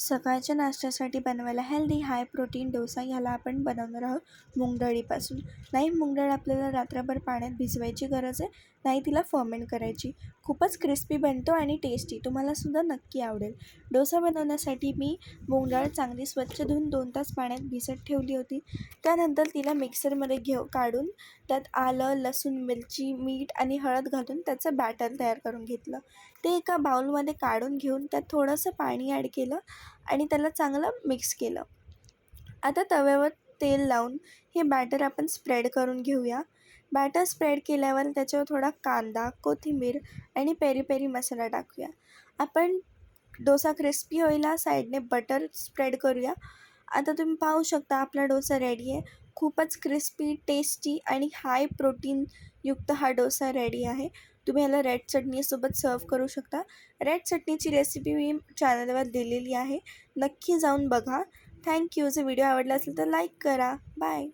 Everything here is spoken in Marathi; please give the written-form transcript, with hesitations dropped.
सकाळच्या नाश्त्यासाठी बनवायला हेल्दी हाय प्रोटीन डोसा ह्याला आपण बनवणार आहोत मूग डाळीपासून. नाही, मूग डाळ आपल्याला रात्रभर पाण्यात भिजवायची गरज आहे, नाही तिला फर्मेंट करायची. खूपच क्रिस्पी बनतो आणि टेस्टी, तुम्हालासुद्धा नक्की आवडेल. डोसा बनवण्यासाठी मी मूग डाळ चांगली स्वच्छ धुवून 2 तास पाण्यात भिजत ठेवली होती. त्यानंतर तिला मिक्सरमध्ये काढून त्यात आलं, लसूण, मिरची, मीठ आणि हळद घालून त्याचं बॅटर तयार करून घेतलं. ते एका बाउलमध्ये काढून घेऊन त्यात थोडंसं पाणी ॲड केलं आणि त्याला चांगलं मिक्स केलं. आता तव्यावर तेल लावून हे बॅटर आपण स्प्रेड करून घेऊया. बॅटर स्प्रेड केल्यावर त्याच्यावर थोडा कांदा, कोथिंबीर आणि पेरी पेरी मसाला टाकूया. आपण डोसा क्रिस्पी होईला साईडने बटर स्प्रेड करूया. आता तुम्ही पाहू शकता आपला डोसा रेडी आहे. खूपच क्रिस्पी, टेस्टी आणि हाय प्रोटीन युक्त हा डोसा रेडी आहे. तुम्ही याला रेड चटणीसोबत सर्व करू शकता. रेड चटणीची रेसिपी मी चॅनलवर दिलेली आहे, नक्की जाऊन बघा. थँक्यू. जर व्हिडिओ आवडला असेल तर लाईक करा. बाय.